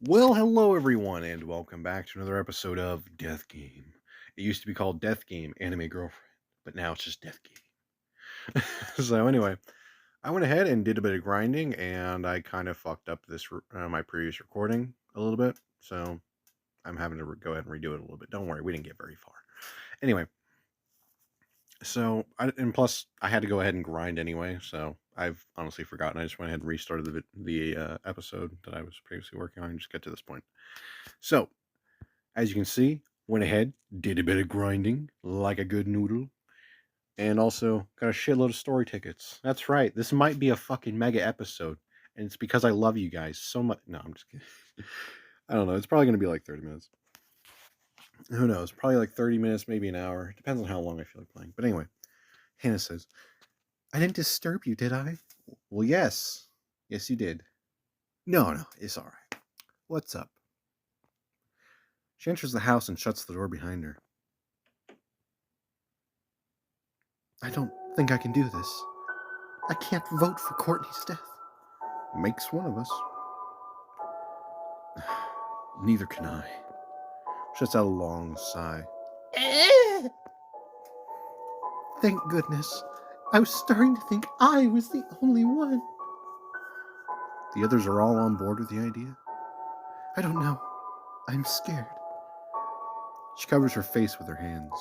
Well, hello everyone, and welcome back to another episode of Death Game. It used to be called Death Game Anime Girlfriend, but now it's just Death Game. So anyway, I went ahead and did a bit of grinding, and I kind of fucked up my previous recording a little bit. So I'm having to go ahead and redo it a little bit. Don't worry, we didn't get very far. Anyway, and plus I had to go ahead and grind anyway. So I've honestly forgotten. I just went ahead and restarted the episode that I was previously working on and just get to this point. So as you can see, went ahead, did a bit of grinding like a good noodle, and also got a shitload of story tickets. That's right, this might be a fucking mega episode, and it's because I love you guys so much. No, I'm just kidding. I don't know. It's probably going to be like 30 minutes. Who knows? Probably like 30 minutes, maybe an hour. Depends on how long I feel like playing. But anyway, Hannah says, I didn't disturb you, did I? Well, yes. Yes, you did. No, it's all right. What's up? She enters the house and shuts the door behind her. I don't think I can do this. I can't vote for Courtney's death. Makes one of us. Neither can I. Shuts out a long sigh. Thank goodness. I was starting to think I was the only one. The others are all on board with the idea. I don't know. I'm scared. She covers her face with her hands.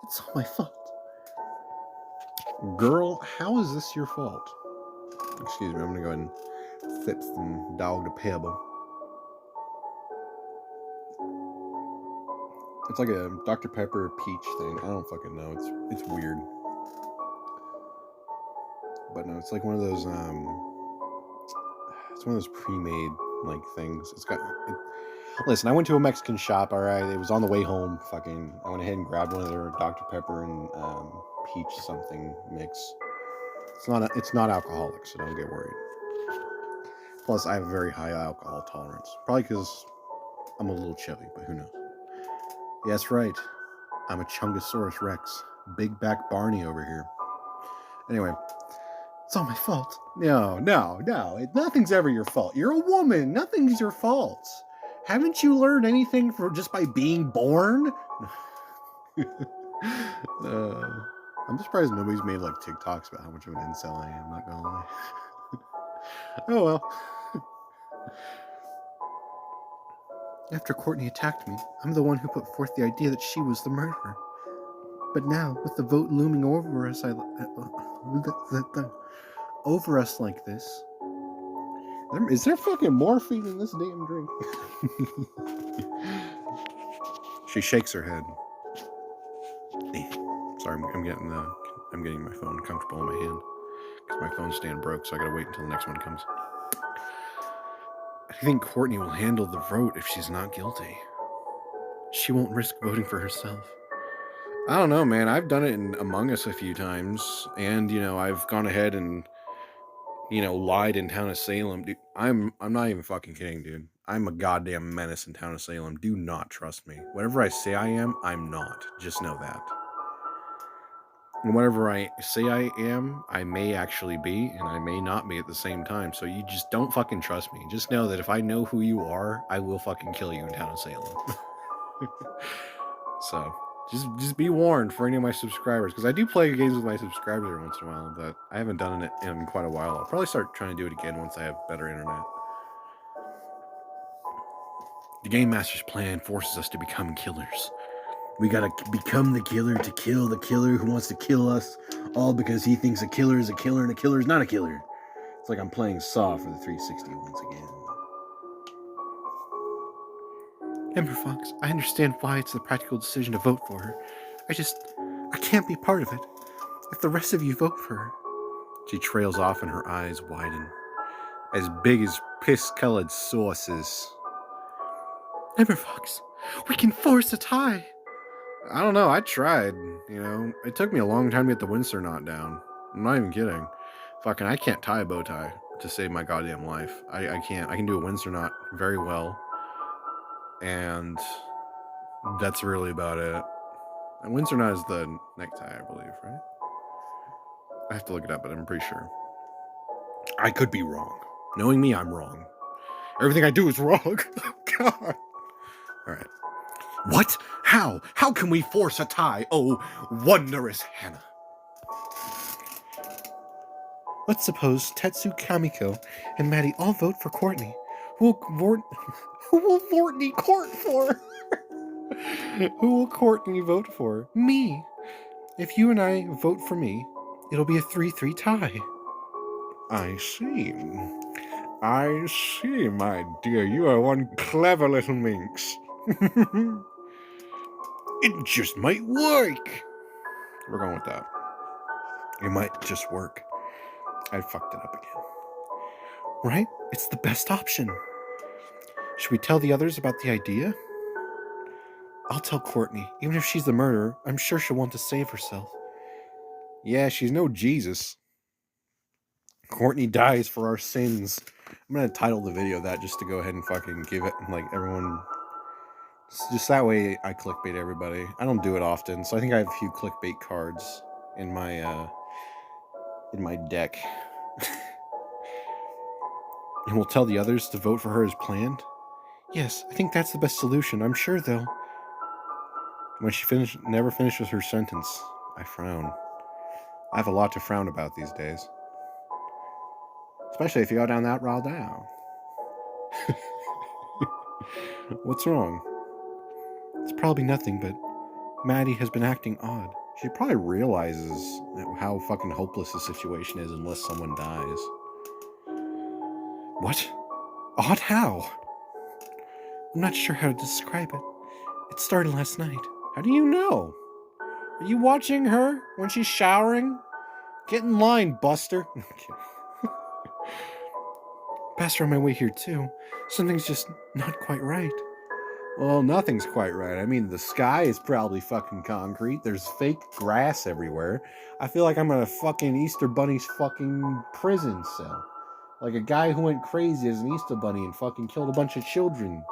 It's all my fault. Girl, how is this your fault? Excuse me, I'm gonna go ahead and sip some dog to pebble. It's like a Dr. Pepper peach thing. I don't fucking know. It's weird. But no, it's like one of those it's one of those pre-made like things. Listen, I went to a Mexican shop, all right. It was on the way home. I went ahead and grabbed one of their Dr. Pepper and peach something mix. It's not alcoholic, so don't get worried. Plus, I have a very high alcohol tolerance. Probably because I'm a little chubby, but who knows? Yeah, that's right. I'm a Chungosaurus Rex. Big back Barney over here. Anyway, it's all my fault. No. Nothing's ever your fault. You're a woman. Nothing's your fault. Haven't you learned anything just by being born? I'm surprised nobody's made like TikToks about how much of an incel I am. Not gonna lie. Oh well. After Courtney attacked me, I'm the one who put forth the idea that she was the murderer. But now, with the vote looming over us, over us like this. Is there fucking morphine in this damn drink? She shakes her head. Sorry, I'm getting my phone comfortable in my hand because my phone stand broke, so I gotta wait until the next one comes. I think Courtney will handle the vote if she's not guilty. She won't risk voting for herself. I don't know, man. I've done it in Among Us a few times, and I've gone ahead and lied in Town of Salem. Dude, I'm not even fucking kidding, dude. I'm a goddamn menace in Town of Salem. Do not trust me. Whatever I say I am, I'm not. Just know that. And whatever I say I am, I may actually be, and I may not be at the same time. So you just don't fucking trust me. Just know that if I know who you are, I will fucking kill you in Town of Salem. So just be warned for any of my subscribers, because I do play games with my subscribers every once in a while, but I haven't done it in quite a while. I'll probably start trying to do it again once I have better internet. The Game Master's plan forces us to become killers. We gotta become the killer to kill the killer who wants to kill us, all because he thinks a killer is a killer and a killer is not a killer. It's like I'm playing Saw for the 360 once again. EmberFox, I understand why it's the practical decision to vote for her. I can't be part of it. If the rest of you vote for her. She trails off and her eyes widen. As big as piss-colored sauces. EmberFox, we can force a tie. I don't know. I tried. It took me a long time to get the Windsor knot down. I'm not even kidding. I can't tie a bow tie to save my goddamn life. I can't. I can do a Windsor knot very well. And that's really about it. And Windsor knot is the necktie, I believe, right? I have to look it up, but I'm pretty sure. I could be wrong. Knowing me, I'm wrong. Everything I do is wrong. Oh, God. All right. What? How? How can we force a tie? Oh, wondrous Hannah. Let's suppose Tetsu, Kamiko, and Maddie all vote for Courtney. Who will Courtney court for? Who will Courtney vote for? Me. If you and I vote for me, it'll be a 3-3 tie. I see. I see, my dear. You are one clever little minx. It just might work. We're going with that. It might just work. I fucked it up again. Right? It's the best option. Should we tell the others about the idea? I'll tell Courtney. Even if she's the murderer, I'm sure she'll want to save herself. Yeah, she's no Jesus. Courtney dies for our sins. I'm gonna title the video that just to go ahead and fucking give it, like, everyone. Just that way I clickbait everybody. I don't do it often, so I think I have a few clickbait cards in my deck. And we'll tell the others to vote for her as planned? Yes, I think that's the best solution. I'm sure they'll... When she never finishes her sentence, I frown. I have a lot to frown about these days. Especially if you go down that route now. What's wrong? It's probably nothing, but Maddie has been acting odd. She probably realizes how fucking hopeless the situation is unless someone dies. What? Odd how? I'm not sure how to describe it. It started last night. How do you know? Are you watching her when she's showering? Get in line, Buster. Passed her on my way here too. Something's just not quite right. Well, nothing's quite right. I mean, the sky is probably fucking concrete. There's fake grass everywhere. I feel like I'm in a fucking Easter Bunny's fucking prison cell. Like a guy who went crazy as an Easter Bunny and fucking killed a bunch of children.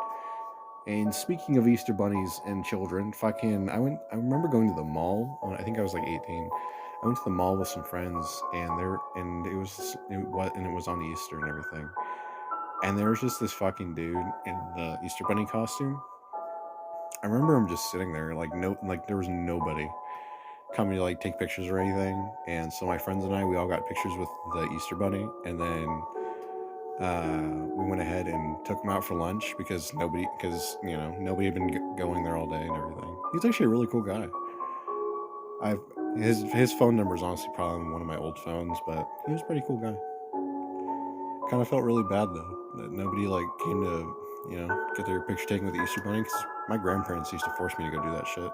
And speaking of Easter bunnies and children, fucking, I remember going to the mall. I think I was like 18. I went to the mall with some friends, and it was on Easter and everything. And there was just this fucking dude in the Easter bunny costume. I remember him just sitting there, there was nobody coming to like take pictures or anything. And so my friends and I, we all got pictures with the Easter bunny, and then we went ahead and took him out for lunch because nobody had been going there all day and everything. He's actually a really cool guy. His phone number is honestly probably on one of my old phones, but he was a pretty cool guy. Kind of felt really bad though that nobody like came to get their picture taken with the Easter bunny, because my grandparents used to force me to go do that shit.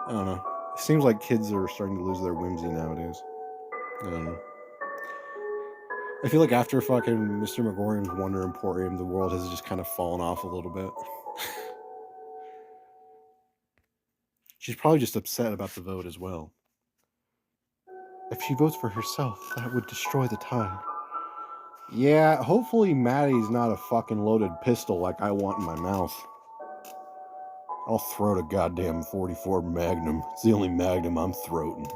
I don't know. It seems like kids are starting to lose their whimsy nowadays. I don't know. I feel like after fucking Mr. Megorium's Wonder Emporium, the world has just kind of fallen off a little bit. She's probably just upset about the vote as well. If she votes for herself, that would destroy the tie. Yeah, hopefully Maddie's not a fucking loaded pistol like I want in my mouth. I'll throat a goddamn 44 Magnum. It's the only Magnum I'm throating.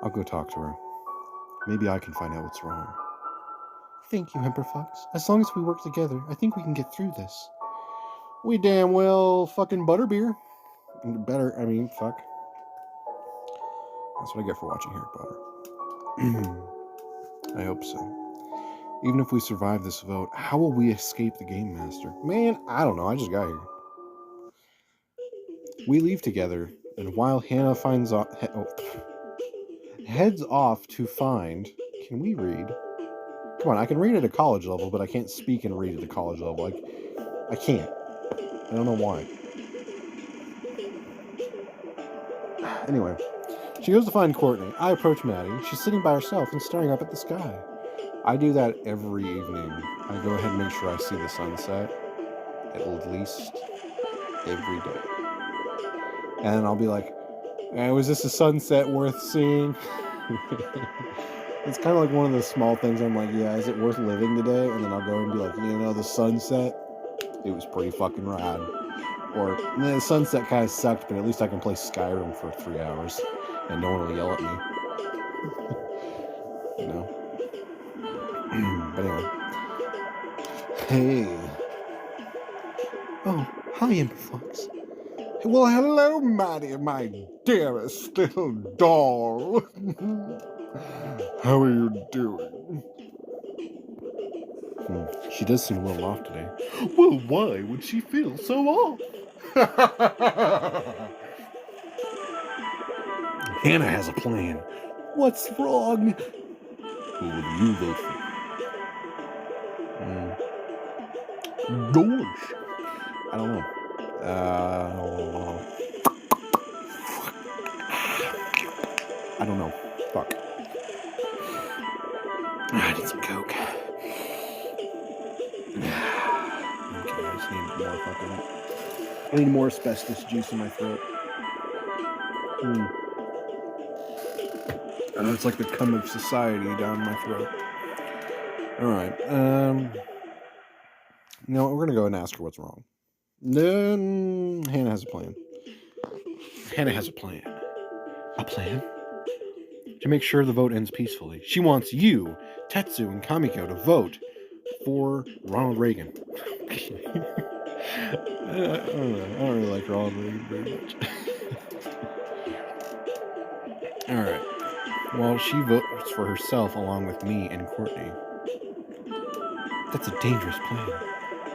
I'll go talk to her. Maybe I can find out what's wrong. Thank you, EmberFox. As long as we work together, I think we can get through this. We damn well fucking butterbeer. Fuck. That's what I get for watching Harry Potter. I hope so. Even if we survive this vote, how will we escape the Game Master? Man, I don't know. I just got here. We leave together, and while Hannah heads off to find... Can we read? Come on, I can read at a college level, but I can't speak and read at a college level. Like, I can't. I don't know why. Anyway, she goes to find Courtney. I approach Maddie. She's sitting by herself and staring up at the sky. I do that every evening. I go ahead and make sure I see the sunset at least every day. And I'll be like, was this a sunset worth seeing? It's kind of like one of the small things I'm like, yeah, is it worth living today? And then I'll go and be like, the sunset, it was pretty fucking rad. Or, the sunset kind of sucked, but at least I can play Skyrim for 3 hours and no one will yell at me. Hey. Oh, hi, EmberFox. Well, hello, Maddie, my dearest little doll. How are you doing? She does seem a little off today. Well, why would she feel so off? Hannah has a plan. What's wrong? Who will you vote for? Gosh. I don't know. I don't know. Fuck. I need some Coke. Okay, I just need more fucking... I need more asbestos juice in my throat. It's like the cum of society down my throat. Alright, no, we're gonna go and ask her what's wrong. Then Hannah has a plan. Hannah has a plan. A plan? To make sure the vote ends peacefully. She wants you, Tetsu, and Kamiko to vote for Ronald Reagan. I don't know. I don't really like Ronald Reagan very much. Alright. Well, she votes for herself along with me and Courtney. That's a dangerous plan.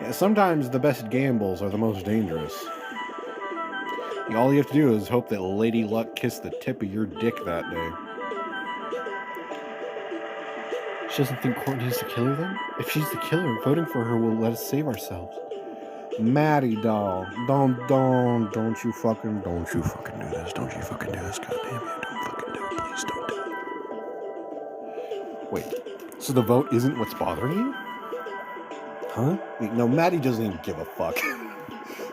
Yeah, sometimes the best gambles are the most dangerous. All you have to do is hope that Lady Luck kissed the tip of your dick that day. She doesn't think Courtney's the killer then? If she's the killer, voting for her will let us save ourselves. Maddie doll, don't you fucking do this. Don't you fucking do this, goddamn it. Don't fucking do it. Please don't do it. Wait, so the vote isn't what's bothering you? Huh? Wait, no, Maddie doesn't even give a fuck.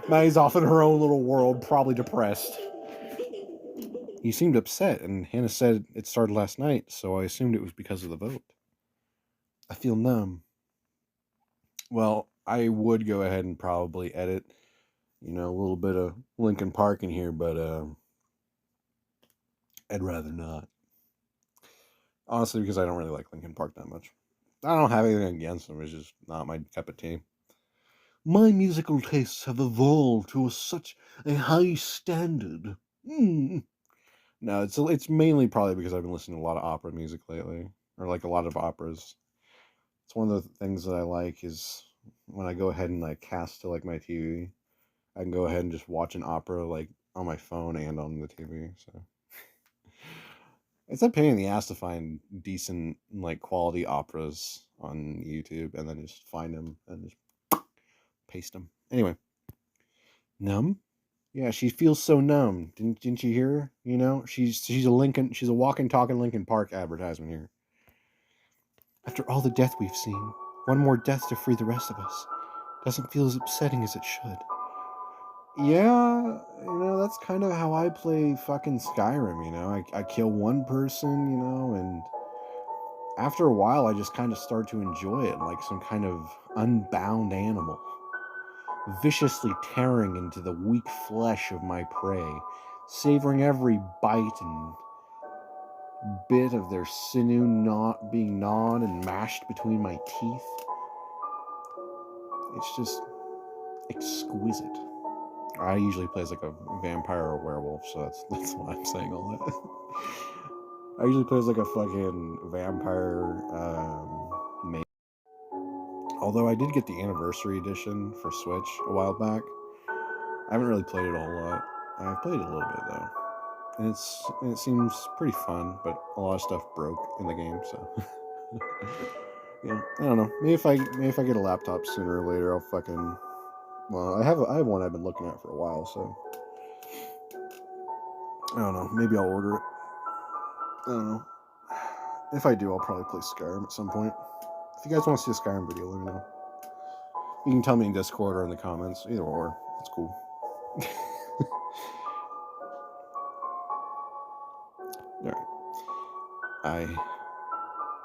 Maddie's off in her own little world, probably depressed. You seemed upset, and Hannah said it started last night, so I assumed it was because of the vote. I feel numb. Well, I would go ahead and probably edit, a little bit of Linkin Park in here, but I'd rather not. Honestly, because I don't really like Linkin Park that much. I don't have anything against them, it's just not my cup of tea. My musical tastes have evolved to such a high standard. No, it's mainly probably because I've been listening to a lot of opera music lately, or like a lot of operas. It's one of the things that I like is when I go ahead and like cast to like my TV, I can go ahead and just watch an opera like on my phone and on the TV. So it's a pain in the ass to find decent like quality operas on YouTube and then just find them and just paste them. Anyway, numb. Yeah, she feels so numb. Didn't you hear her? She's a walking, talking Linkin Park advertisement here. After all the death we've seen, one more death to free the rest of us. Doesn't feel as upsetting as it should. Yeah, that's kind of how I play fucking Skyrim, I kill one person, and after a while I just kind of start to enjoy it like some kind of unbound animal. Viciously tearing into the weak flesh of my prey, savoring every bite and bit of their sinew not being gnawed and mashed between my teeth. It's just exquisite. I usually play as like a vampire or a werewolf, so that's why I'm saying all that. I usually play as like a fucking vampire mage. Although I did get the anniversary edition for Switch a while back. I haven't really played it a whole lot. I've played it a little bit though. And it seems pretty fun, but a lot of stuff broke in the game, so yeah, I don't know. Maybe if I get a laptop sooner or later, I'll fucking... Well, I have one I've been looking at for a while, so I don't know. Maybe I'll order it. I don't know. If I do, I'll probably play Skyrim at some point. If you guys want to see a Skyrim video, let me know. You can tell me in Discord or in the comments. Either or. It's cool. Alright.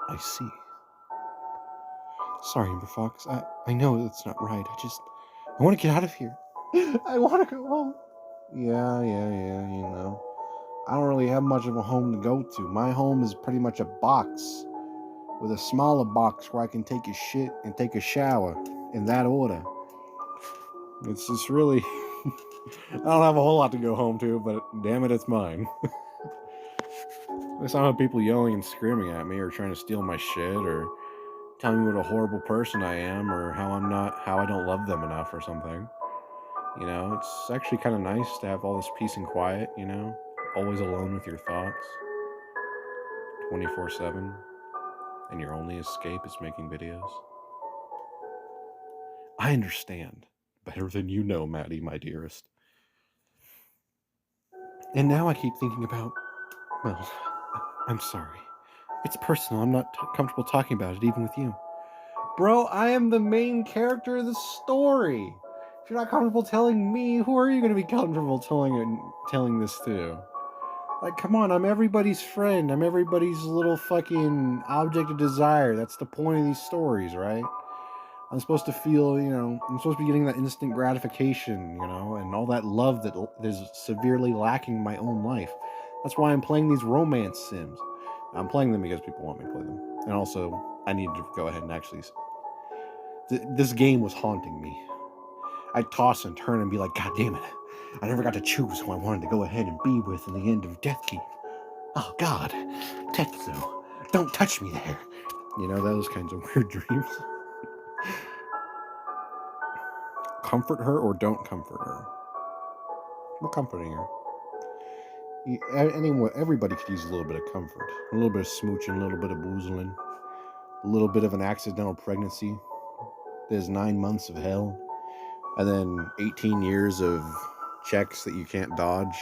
I see. Sorry, EmberFox. I know that's not right. I want to get out of here. I want to go home. Yeah, I don't really have much of a home to go to. My home is pretty much a box with a smaller box where I can take a shit and take a shower. in that order. It's just really... I don't have a whole lot to go home to, but damn it, it's mine. I don't have people yelling and screaming at me or trying to steal my shit or telling me what a horrible person I am or how I don't love them enough or something. You know, it's actually kind of nice to have all this peace and quiet, you know, always alone with your thoughts, 24/7, and your only escape is making videos. I understand better than you know, Maddie, my dearest. And now I keep thinking about, well, I'm sorry. It's personal. I'm not comfortable talking about it, even with you. Bro, I am the main character of the story. If you're not comfortable telling me, who are you going to be comfortable telling this to? Like, come on, I'm everybody's friend. I'm everybody's little fucking object of desire. That's the point of these stories, right? I'm supposed to feel, you know, I'm supposed to be getting that instant gratification, you know, and all that love that is severely lacking in my own life. That's why I'm playing these romance sims. I'm playing them because people want me to play them. And also, I need to go ahead and actually... This game was haunting me. I'd toss and turn and be like, God damn it. I never got to choose who I wanted to go ahead and be with in the end of Death Keep. Oh, God. Tetsu, don't touch me there. You know, those kinds of weird dreams. Comfort her or don't comfort her? We're comforting her. Anyone, everybody could use a little bit of comfort. A little bit of smooching, a little bit of boozling. A little bit of an accidental pregnancy. There's 9 months of hell. And then 18 years of checks that you can't dodge.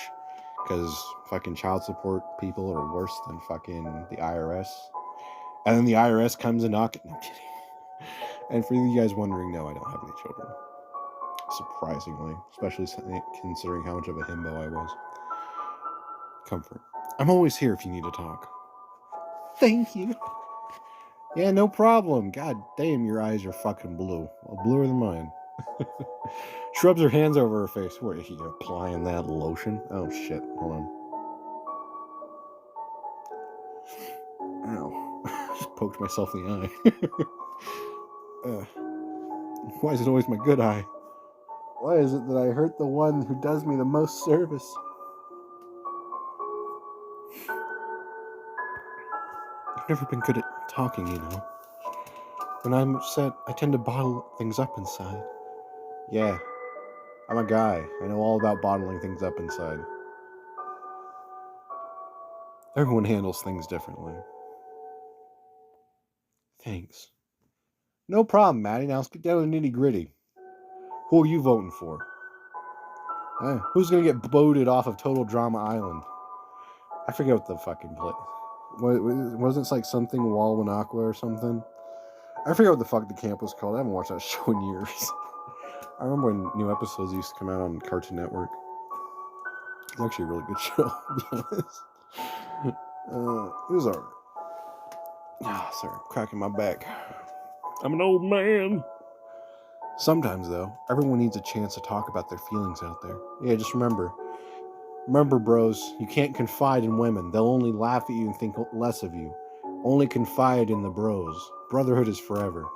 Because fucking child support people are worse than fucking the IRS. And then the IRS comes and knocks. No, I'm kidding. And for you guys wondering, no, I don't have any children. Surprisingly. Especially considering how much of a himbo I was. Comfort. I'm always here if you need to talk. Thank you. Yeah, no problem. God damn, your eyes are fucking blue. Well, bluer than mine. Shrubs her hands over her face. What, are you applying that lotion? Oh, shit. Hold on. Ow. Just poked myself in the eye. Why is it always my good eye? Why is it that I hurt the one who does me the most service? I've never been good at talking, you know. When I'm upset, I tend to bottle things up inside. Yeah, I'm a guy. I know all about bottling things up inside. Everyone handles things differently. Thanks. No problem, Maddie. Now let's get down to the nitty-gritty. Who are you voting for? Who's gonna get boated off of Total Drama Island? I forget what the fucking place. Wasn't it like something Walwanakwa or something? I forget what the fuck the camp was called. I haven't watched that show in years. I remember when new episodes used to come out on Cartoon Network. It's actually a really good show, to be honest. It was alright. Sorry, cracking my back. I'm an old man. Sometimes, though, everyone needs a chance to talk about their feelings out there. Yeah, just remember, bros, you can't confide in women. They'll only laugh at you and think less of you. Only confide in the bros. Brotherhood is forever.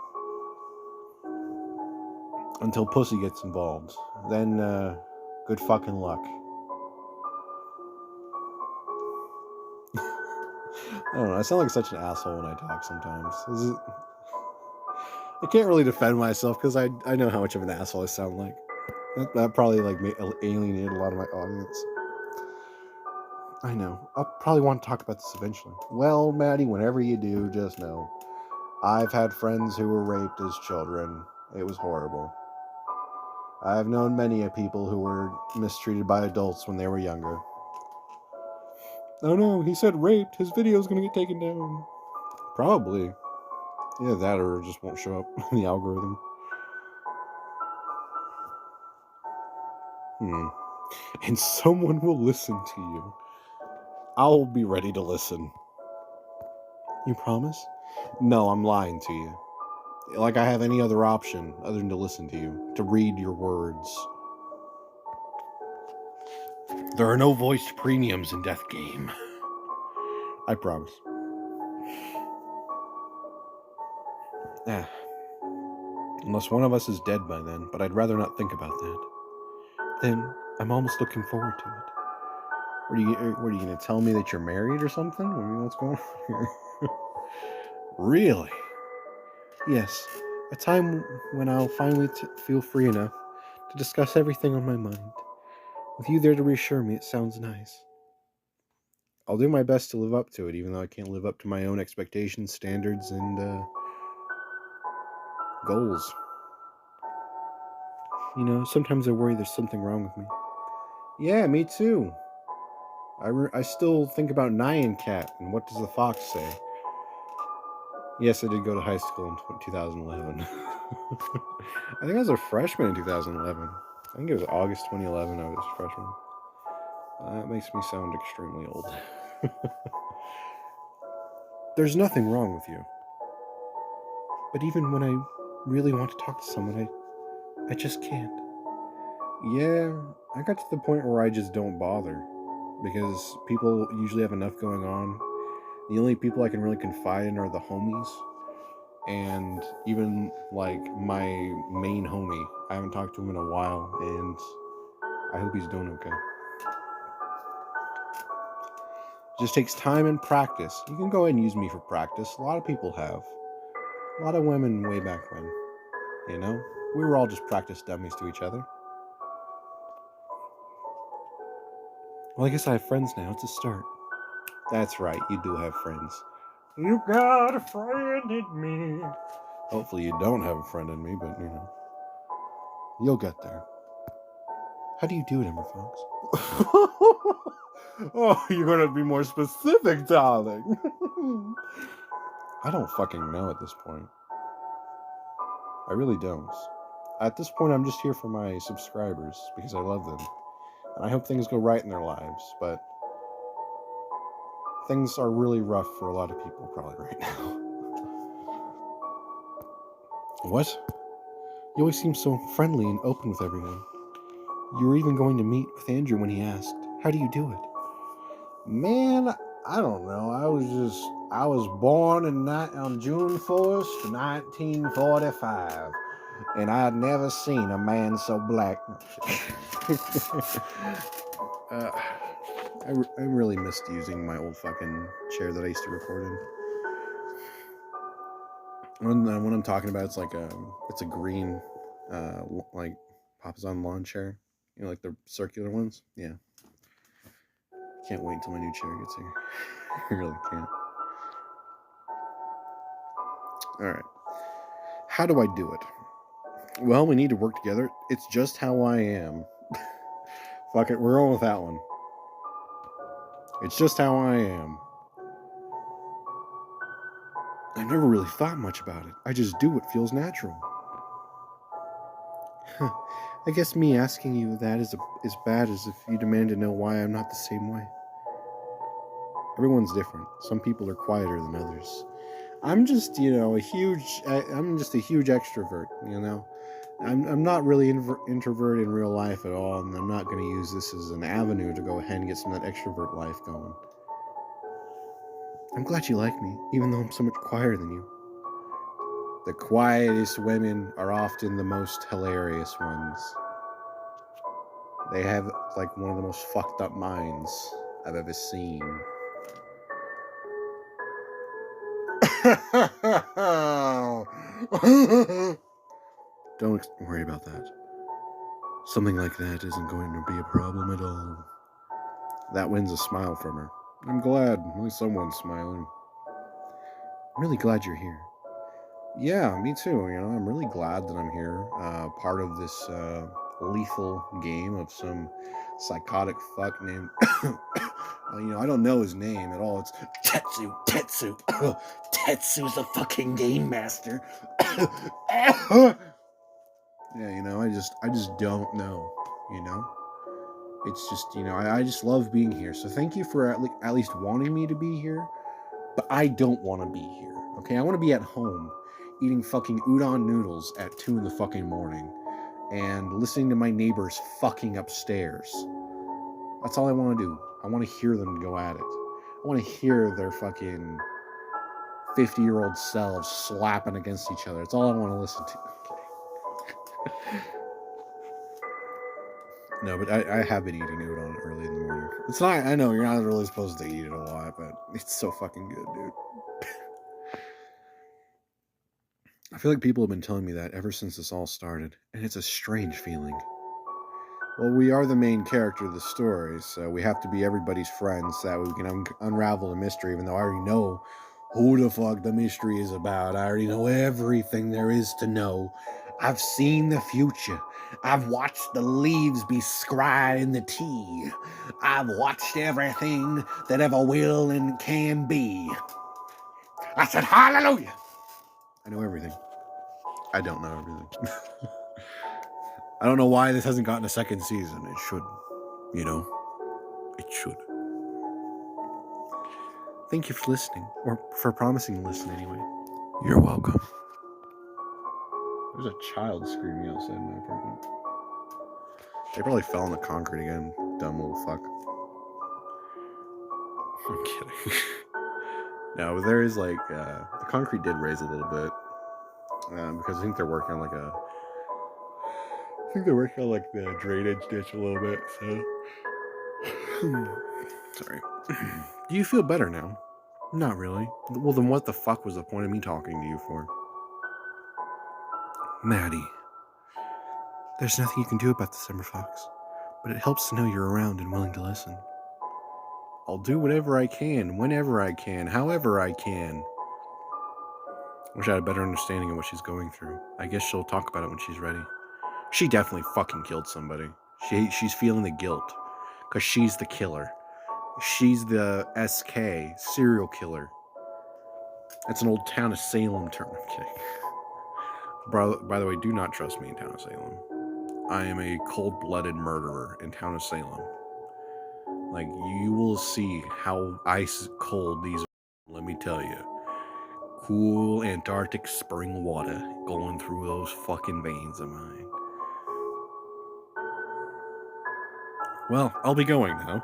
Until pussy gets involved. Then, good fucking luck. I don't know, I sound like such an asshole when I talk sometimes. I can't really defend myself because I know how much of an asshole I sound like. That probably like alienated a lot of my audience. I know. I'll probably want to talk about this eventually. Well, Maddie, whenever you do, just know I've had friends who were raped as children. It was horrible. I've known many people who were mistreated by adults when they were younger. Oh no, he said raped. His video's gonna get taken down. Probably. Yeah, that or it just won't show up in the algorithm. And someone will listen to you. I'll be ready to listen. You promise? No, I'm lying to you. Like I have any other option other than to listen to you, to read your words. There are no voiced premiums in Death Game. I promise. Unless one of us is dead by then, but I'd rather not think about that. Then I'm almost looking forward to it. What are you going to tell me that you're married or something? I mean, what's going on here? Really? Yes, a time when I'll finally feel free enough to discuss everything on my mind. With you there to reassure me, it sounds nice. I'll do my best to live up to it, even though I can't live up to my own expectations, standards, and goals. You know, sometimes I worry there's something wrong with me. Yeah, me too. I still think about Nyan Cat and what does the fox say? Yes, I did go to high school in 2011. I think I was a freshman in 2011. I think it was August 2011 I was a freshman. That makes me sound extremely old. There's nothing wrong with you. But even when I really want to talk to someone, I just can't. Yeah, I got to the point where I just don't bother. Because people usually have enough going on. The only people I can really confide in are the homies. And even, like, my main homie. I haven't talked to him in a while, and I hope he's doing okay. It just takes time and practice. You can go ahead and use me for practice. A lot of people have. A lot of women way back when. You know? We were all just practice dummies to each other. Well, I guess I have friends now. It's a start. That's right, you do have friends. You got a friend in me. Hopefully you don't have a friend in me, but, you know. You'll get there. How do you do it, EmberFox? Oh, you're gonna be more specific, darling. I don't fucking know at this point. I really don't. At this point, I'm just here for my subscribers because I love them. And I hope things go right in their lives, but things are really rough for a lot of people probably right now. What? You always seem so friendly and open with everyone. You were even going to meet with Andrew when he asked, how do you do it? Man, I don't know. I was born on June 1st, 1945. And I had never seen a man so black. I really missed using my old fucking chair that I used to record in. When I'm talking about, it's a green, like Papasan lawn chair. You know, like the circular ones. Yeah. Can't wait until my new chair gets here. I really can't. Alright. How do I do it? Well, we need to work together. It's just how I am. Fuck it, we're going with that one. It's just how I am. I never really thought much about it. I just do what feels natural. I guess me asking you that is as bad as if you demand to know why I'm not the same way. Everyone's different. Some people are quieter than others. I'm just, I'm just a huge extrovert, you know. I'm not really introverted in real life at all, and I'm not going to use this as an avenue to go ahead and get some of that extrovert life going. I'm glad you like me, even though I'm so much quieter than you. The quietest women are often the most hilarious ones. They have, like, one of the most fucked up minds I've ever seen. Don't worry about that. Something like that isn't going to be a problem at all. That wins a smile from her. I'm glad. At least someone's smiling. I'm really glad you're here. Yeah, me too. You know, I'm really glad that I'm here. Part of this lethal game of some psychotic fuck named... I don't know his name at all. It's Tetsu. Tetsu's the fucking game master. Yeah, I just don't know, It's just, I just love being here. So thank you for at least wanting me to be here. But I don't want to be here, okay? I want to be at home eating fucking udon noodles at 2 in the fucking morning and listening to my neighbors fucking upstairs. That's all I want to do. I want to hear them go at it. I want to hear their fucking 50-year-old selves slapping against each other. That's all I want to listen to. No, but I have been eating udon early in the morning. It's not. I know you're not really supposed to eat it a lot, but it's so fucking good, dude. I feel like people have been telling me that ever since this all started, and it's a strange feeling. Well, we are the main character of the story, so we have to be everybody's friends so that we can unravel the mystery, even though I already know who the fuck the mystery is about. I already know everything there is to know. I've seen the future. I've watched the leaves be scried in the tea. I've watched everything that ever will and can be. I said hallelujah! I know everything. I don't know everything. I don't know why this hasn't gotten a second season. It should. You know? It should. Thank you for listening, or for promising to listen anyway. You're welcome. There's a child screaming outside my apartment. They probably fell on the concrete again. Dumb little fuck. I'm kidding. No, but there is like, the concrete did raise a little bit. Because I think they're working on the drainage ditch a little bit, so. Sorry. Do you feel better now? Not really. Well, then what the fuck was the point of me talking to you for? Maddie. There's nothing you can do about this, EmberFox, but it helps to know you're around and willing to listen. I'll do whatever I can, whenever I can, however I can. Wish I had a better understanding of what she's going through. I guess she'll talk about it when she's ready. She definitely fucking killed somebody. She's feeling the guilt, because she's the killer. She's the SK, serial killer. That's an old Town of Salem term. I'm kidding. By the way, do not trust me in Town of Salem. I am a cold-blooded murderer in Town of Salem. Like, you will see how ice cold these are, let me tell you. Cool Antarctic spring water going through those fucking veins of mine. Well, I'll be going now.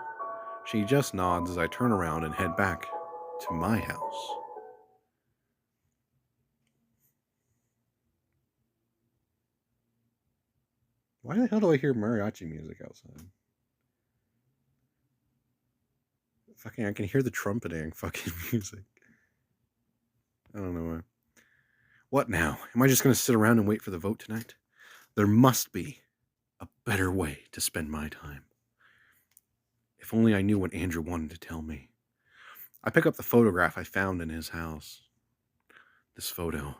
She just nods as I turn around and head back to my house. Why the hell do I hear mariachi music outside? Fucking, I can hear the trumpeting fucking music. I don't know why. What now? Am I just going to sit around and wait for the vote tonight? There must be a better way to spend my time. If only I knew what Andrew wanted to tell me. I pick up the photograph I found in his house. This photo.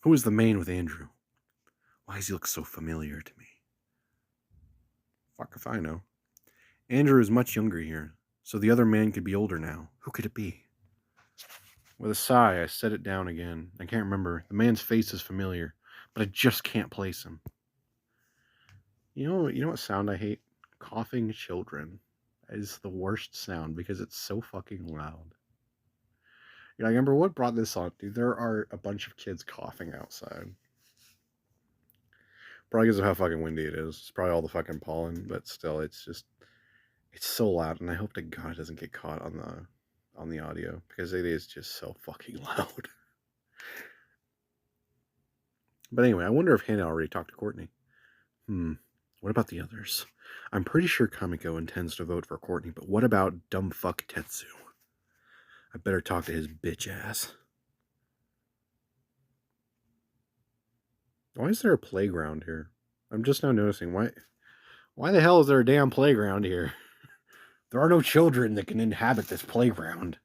Who is the man with Andrew? Why does he look so familiar to me? Fuck if I know. Andrew is much younger here, so the other man could be older now. Who could it be? With a sigh, I set it down again. I can't remember. The man's face is familiar, but I just can't place him. You know what sound I hate? Coughing children. That is the worst sound because it's so fucking loud. You're like, Ember, what brought this on? Dude, there are a bunch of kids coughing outside. Probably because of how fucking windy it is. It's probably all the fucking pollen, but still, it's so loud, and I hope to God it doesn't get caught on the audio because it is just so fucking loud. But anyway, I wonder if Hannah already talked to Courtney. What about the others? I'm pretty sure Kamiko intends to vote for Courtney, but what about dumb fuck Tetsu? I better talk to his bitch ass. Why is there a playground here? I'm just now noticing. Why the hell is there a damn playground here? There are no children that can inhabit this playground.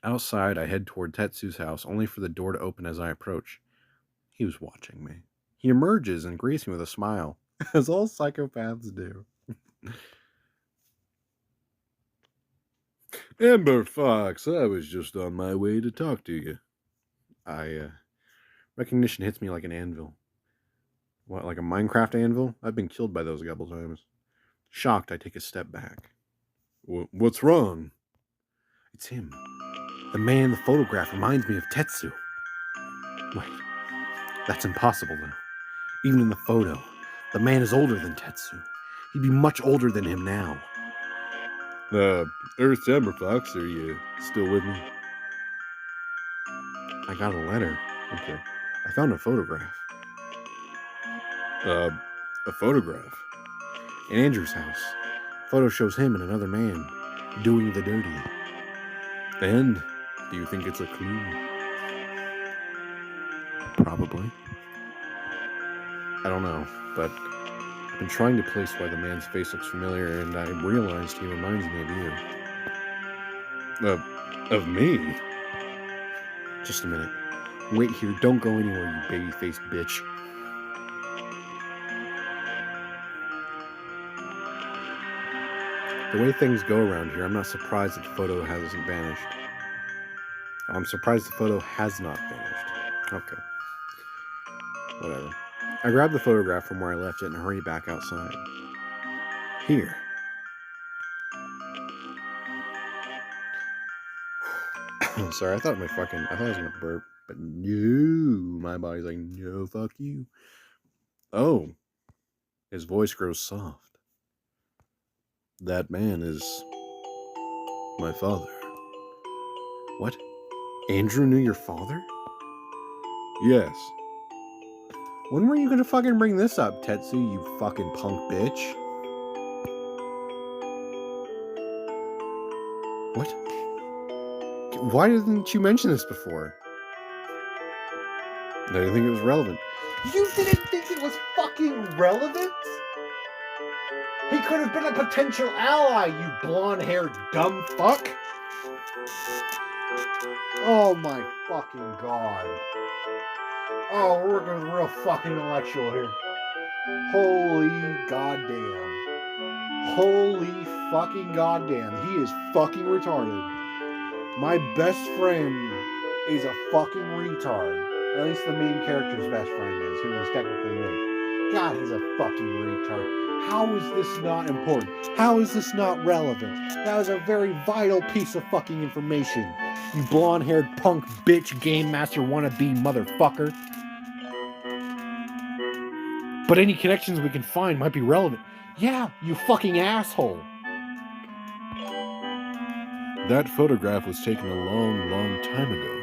Outside, I head toward Tetsu's house, only for the door to open as I approach. He was watching me. He emerges and greets me with a smile, as all psychopaths do. EmberFox, I was just on my way to talk to you. Recognition hits me like an anvil. What, like a Minecraft anvil? I've been killed by those a couple times. Shocked, I take a step back. What's wrong? It's him. The man in the photograph reminds me of Tetsu. Wait, that's impossible though. Even in the photo, the man is older than Tetsu. He'd be much older than him now. Earth EmberFox, are you still with me? I got a letter. Okay. I found a photograph. A photograph. In Andrew's house. Photo shows him and another man doing the dirty. And do you think it's a clue? Probably. I don't know, but I've been trying to place why the man's face looks familiar, and I realized he reminds me of you. Of me? Just a minute. Wait here, don't go anywhere, you baby-faced bitch. The way things go around here, I'm not surprised that the photo hasn't vanished. I'm surprised the photo has not vanished. Okay. Whatever. I grabbed the photograph from where I left it and hurried back outside. Here. Sorry, I thought I was gonna burp, but no, my body's like, no, fuck you. Oh, his voice grows soft. That man is my father. What? Andrew knew your father? Yes. When were you gonna fucking bring this up, Tetsu, you fucking punk bitch? What? Why didn't you mention this before? I didn't think it was relevant. You didn't think it was fucking relevant? He could have been a potential ally, you blonde-haired dumb fuck. Oh my fucking god. Oh, we're working with a real fucking intellectual here. Holy goddamn. Holy fucking goddamn. He is fucking retarded. My best friend is a fucking retard. At least the main character's best friend is, who is technically me. God, he's a fucking retard. How is this not important? How is this not relevant? That was a very vital piece of fucking information. You blonde-haired punk bitch game master wannabe motherfucker. But any connections we can find might be relevant. Yeah, you fucking asshole. That photograph was taken a long, long time ago.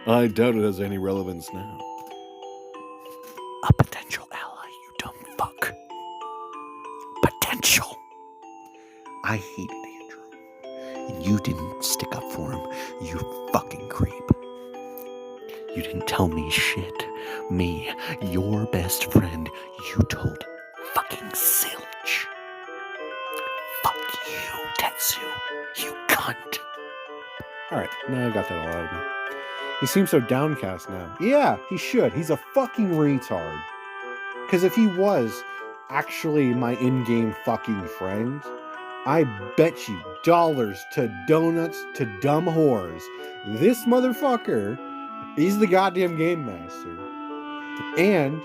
I doubt it has any relevance now. A potential ally, you dumb fuck. Potential. I hated Andrew. And you didn't stick up for him, you fucking creep. You didn't tell me shit. Me, your best friend, you told fucking zilch. Fuck you, Tetsu. You cunt. Alright, now I got that all out of me. He seems so downcast now. Yeah, he should. He's a fucking retard. Because if he was actually my in-game fucking friend, I bet you dollars to donuts to dumb whores, this motherfucker is the goddamn game master. And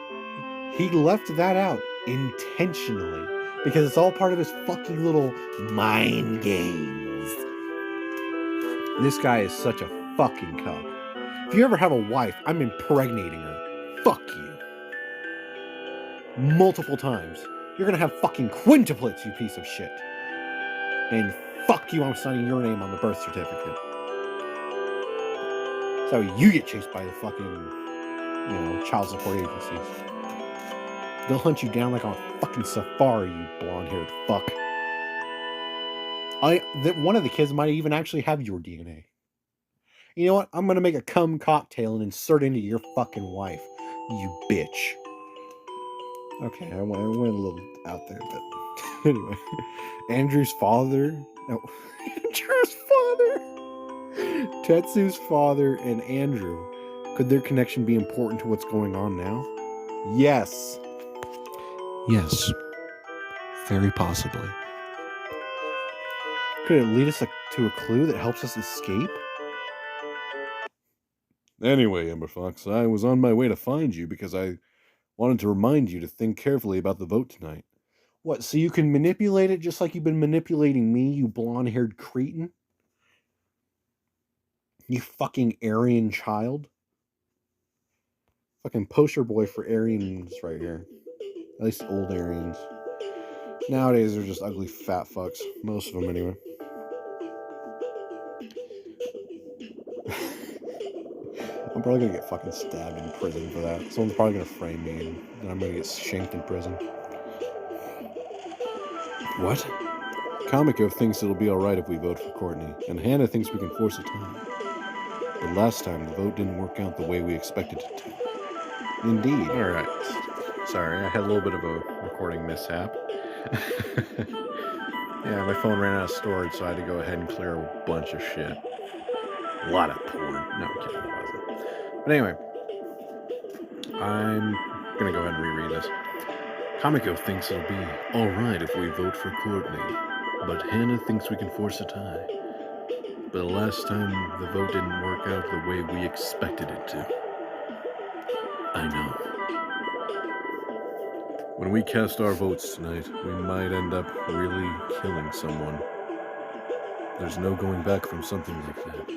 he left that out intentionally. Because it's all part of his fucking little mind games. This guy is such a fucking cuck. If you ever have a wife, I'm impregnating her. Fuck you. Multiple times. You're gonna have fucking quintuplets, you piece of shit. And fuck you, I'm signing your name on the birth certificate. That's how you get chased by the fucking, child support agencies. They'll hunt you down like on a fucking safari, you blonde-haired fuck. One of the kids might even actually have your DNA. You know what? I'm gonna make a cum cocktail and insert it into your fucking wife, you bitch. Okay, I went a little out there, but anyway. Andrew's father. No, Andrew's father. Tetsu's father and Andrew. Could their connection be important to what's going on now? Yes. Yes. Very possibly. Could it lead us to a clue that helps us escape? Anyway, EmberFox, I was on my way to find you because I wanted to remind you to think carefully about the vote tonight. What, so you can manipulate it just like you've been manipulating me, you blonde-haired cretin? You fucking Aryan child? Fucking poster boy for Aryans right here. At least old Aryans. Nowadays, they're just ugly fat fucks. Most of them, anyway. I'm probably gonna get fucking stabbed in prison for that. Someone's probably gonna frame me and then I'm gonna get shanked in prison. What? Kamiko thinks it'll be alright if we vote for Courtney, and Hannah thinks we can force a tie. But last time, the vote didn't work out the way we expected it to. Indeed. Alright. Sorry, I had a little bit of a recording mishap. Yeah, my phone ran out of storage, so I had to go ahead and clear a bunch of shit. A lot of porn. No, I'm kidding, it wasn't. But anyway, I'm gonna go ahead and reread this. Kamiko thinks it'll be alright if we vote for Courtney, but Hannah thinks we can force a tie. But last time, the vote didn't work out the way we expected it to. I know. When we cast our votes tonight, we might end up really killing someone. There's no going back from something like that.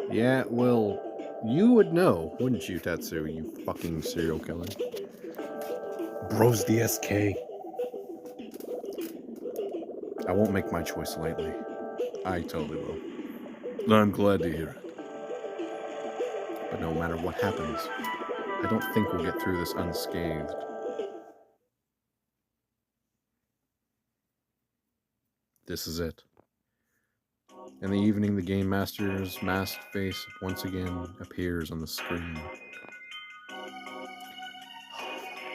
Yeah, well, you would know, wouldn't you, Tetsu, you fucking serial killer? Bro's the SK. I won't make my choice lightly. I totally will. I'm glad to hear it. But no matter what happens, I don't think we'll get through this unscathed. This is it. In the evening, the Game Master's masked face once again appears on the screen.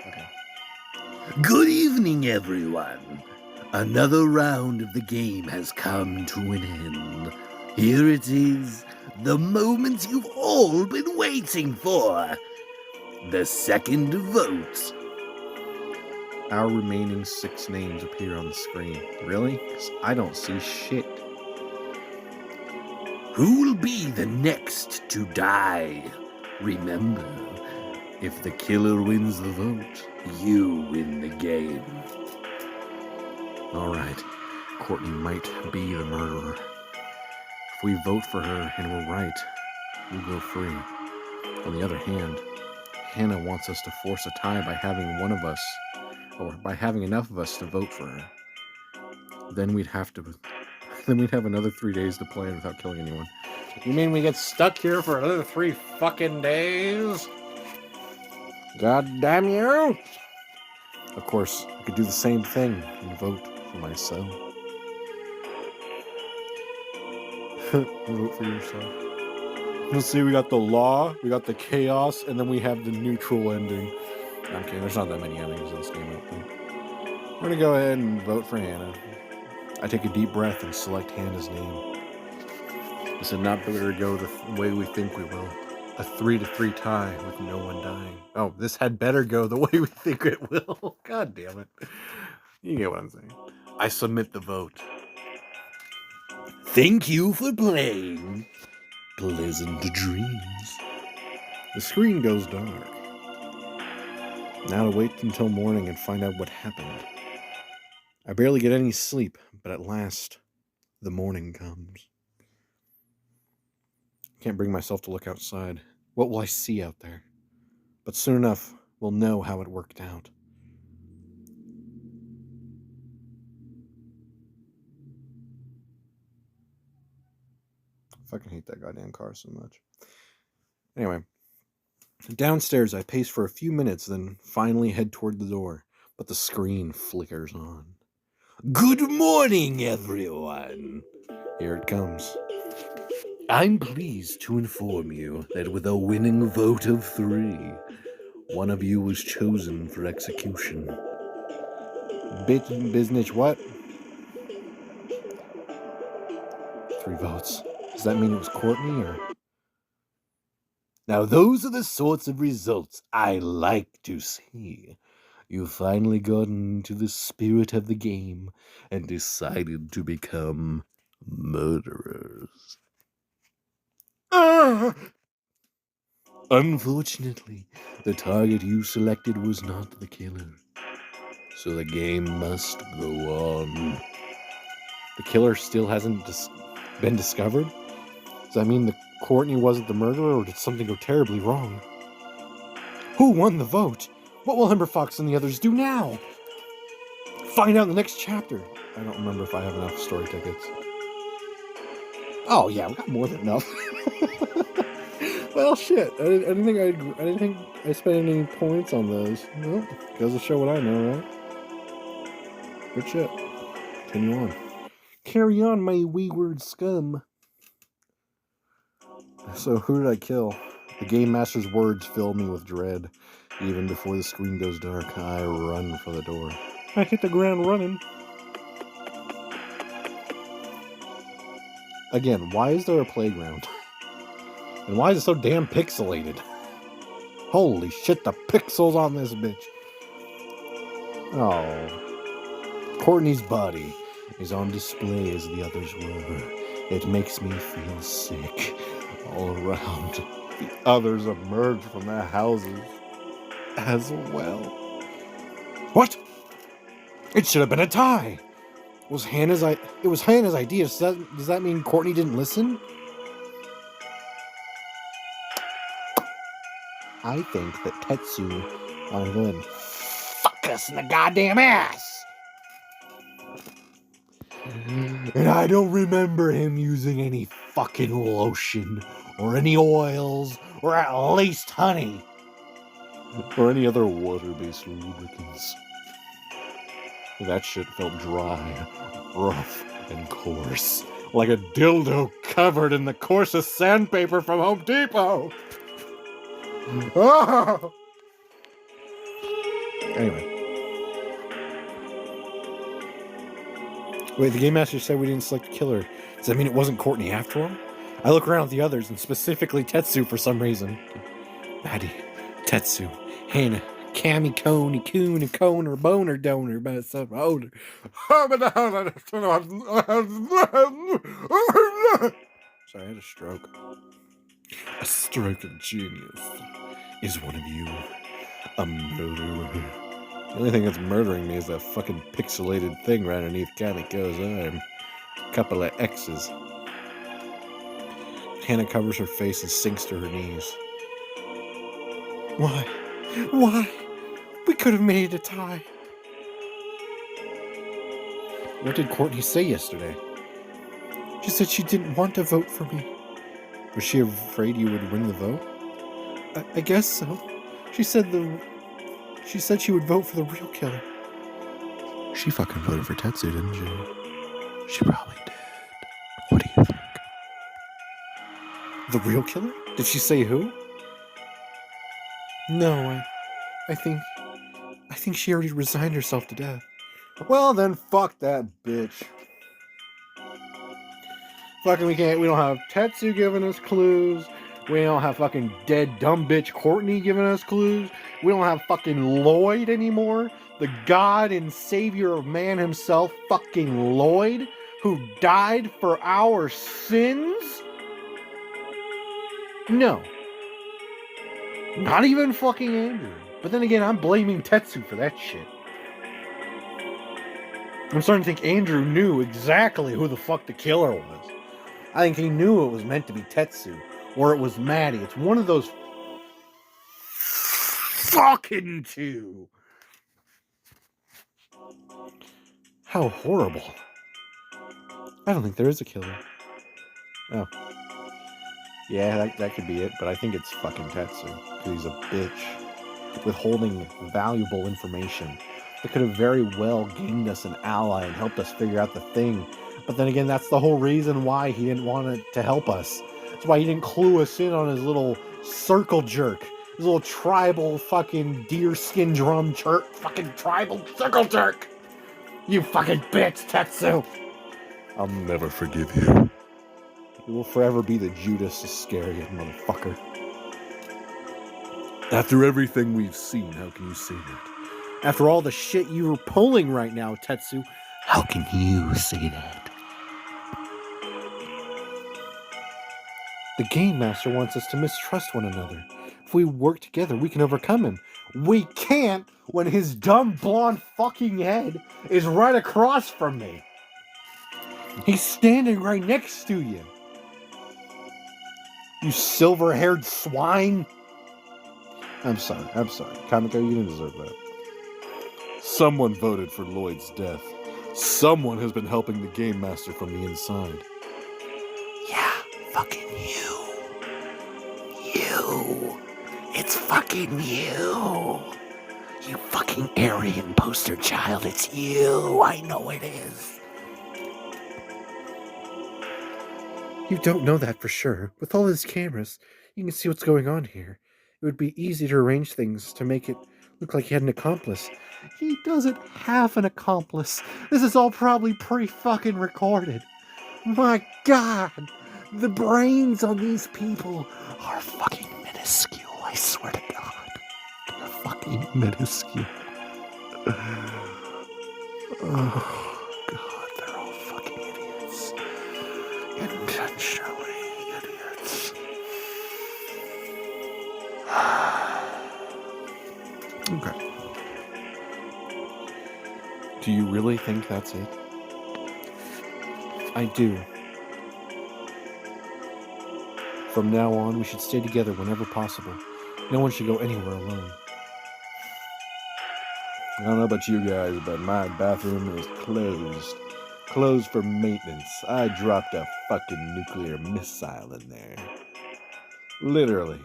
Okay. Good evening, everyone. Another round of the game has come to an end. Here it is, the moment you've all been waiting for. The second vote. Our remaining 6 names appear on the screen. Really? 'Cause I don't see shit. Who will be the next to die? Remember, if the killer wins the vote, you win the game. Alright, Courtney might be the murderer. If we vote for her and we're right, we go free. On the other hand, Hannah wants us to force a tie by having one of us, or by having enough of us to vote for her. Then we'd have another 3 days to plan without killing anyone. You mean we get stuck here for another 3 fucking days? God damn you! Of course, I could do the same thing and vote for myself. Vote for yourself. Let's see, we got the law, we got the chaos, and then we have the neutral ending. Okay, there's not that many endings in this game, I don't think. We're gonna go ahead and vote for Hannah. I take a deep breath and select Hannah's name. This had not better go the way we think we will. A 3-3 tie with no one dying. Oh, this had better go the way we think it will. God damn it. You get what I'm saying. I submit the vote. Thank you for playing. Pleasant dreams. The screen goes dark. Now to wait until morning and find out what happened. I barely get any sleep, but at last, the morning comes. I can't bring myself to look outside. What will I see out there? But soon enough, we'll know how it worked out. I fucking hate that goddamn car so much. Anyway, downstairs I pace for a few minutes, then finally head toward the door, but the screen flickers on. Good morning, everyone. Here it comes. I'm pleased to inform you that with a winning vote of 3, one of you was chosen for execution. Business what? 3 votes. Does that mean it was Courtney or? Now those are the sorts of results I like to see. You've finally gotten into the spirit of the game and decided to become murderers. Unfortunately, the target you selected was not the killer. So the game must go on. The killer still hasn't been discovered? Does that mean that Courtney wasn't the murderer, or did something go terribly wrong? Who won the vote? What will EmberFox and the others do now? Find out in the next chapter. I don't remember if I have enough story tickets. Oh yeah, we got more than enough. Well, shit. I didn't think I spent any points on those. Well, goes to show what I know, right? Good shit. Continue on. Carry on, my wayward scum. So, who did I kill? The Game Master's words fill me with dread. Even before the screen goes dark, I run for the door. I hit the ground running. Again, why is there a playground? And why is it so damn pixelated? Holy shit, the pixels on this bitch. Oh. Courtney's body is on display as the others were. It makes me feel sick all around. The others emerge from their houses as well. What? It should have been a tie. It was Hannah's idea. Does that mean Courtney didn't listen? I think that Tetsu ought to go and fuck us in the goddamn ass. And I don't remember him using any fucking lotion or any oils or at least honey or any other water-based lubricants. That shit felt dry, rough, and coarse, like a dildo covered in the coarsest sandpaper from Home Depot. Oh! Anyway. Wait, the Game Master said we didn't select a killer. Does that mean it wasn't Courtney after all? I look around at the others, and specifically Tetsu for some reason. Maddie, Tetsu, Hannah, Cammy, Coney, Coon, and Cone, or Boner, Donor, but it's some older. Sorry, I had a stroke. A stroke of genius. Is one of you a murderer? The only thing that's murdering me is that fucking pixelated thing right underneath Kaneko's arm. A couple of X's. Hannah covers her face and sinks to her knees. Why? Why? We could have made a tie. What did Courtney say yesterday? She said she didn't want to vote for me. Was she afraid you would win the vote? I guess so. She said she would vote for the real killer. She fucking voted for Tetsu, didn't she? She probably did. What do you think? The real killer? Did she say who? No, I think she already resigned herself to death. Well then, fuck that bitch. Fucking we don't have Tetsu giving us clues. We don't have fucking dead dumb bitch Courtney giving us clues. We don't have fucking Lloyd anymore. The God and Savior of man himself, fucking Lloyd, who died for our sins? No. Not even fucking Andrew. But then again, I'm blaming Tetsu for that shit. I'm starting to think Andrew knew exactly who the fuck the killer was. I think he knew it was meant to be Tetsu. Or it was Maddie. It's one of those fucking two. How horrible. I don't think there is a killer. Oh. Yeah, that could be it, but I think it's fucking Tetsu. Because he's a bitch. Withholding valuable information. That could have very well gained us an ally and helped us figure out the thing. But then again, that's the whole reason why he didn't want it to help us. That's why he didn't clue us in on his little circle jerk. His little tribal fucking deerskin drum jerk. Fucking tribal circle jerk. You fucking bitch, Tetsu. I'll never forgive you. You will forever be the Judas Iscariot motherfucker. After everything we've seen, how can you say that? After all the shit you're pulling right now, Tetsu, how can you say that? The Game Master wants us to mistrust one another. If we work together, we can overcome him. We can't when his dumb blonde fucking head is right across from me. He's standing right next to you. You silver-haired swine. I'm sorry. Kamiko, you didn't deserve that. Someone voted for Lloyd's death. Someone has been helping the Game Master from the inside. Yeah, fucking you. You. fucking you. You fucking Aryan poster child. It's you. I know it is. You don't know that for sure. With all these cameras, you can see what's going on here. It would be easy to arrange things to make it look like he had an accomplice. He doesn't have an accomplice. This is all probably pre-fucking recorded. My God! The brains on these people are fucking minuscule, I swear to God. They're fucking minuscule. Oh, God, they're all fucking idiots. Intentionally idiots. Okay. Do you really think that's it? I do. From now on, we should stay together whenever possible. No one should go anywhere alone. I don't know about you guys, but my bathroom is closed. Closed for maintenance. I dropped a fucking nuclear missile in there. Literally.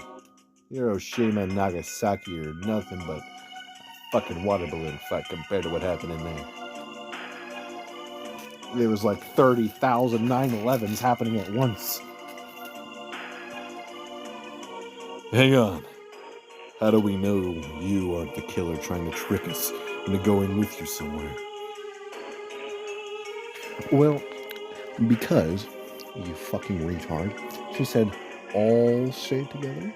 Hiroshima and Nagasaki are nothing but a fucking water balloon fight compared to what happened in there. There was like 30,000 9/11s happening at once. Hang on. How do we know you aren't the killer trying to trick us into going with you somewhere? Well, because, you fucking retard, she said all stay together.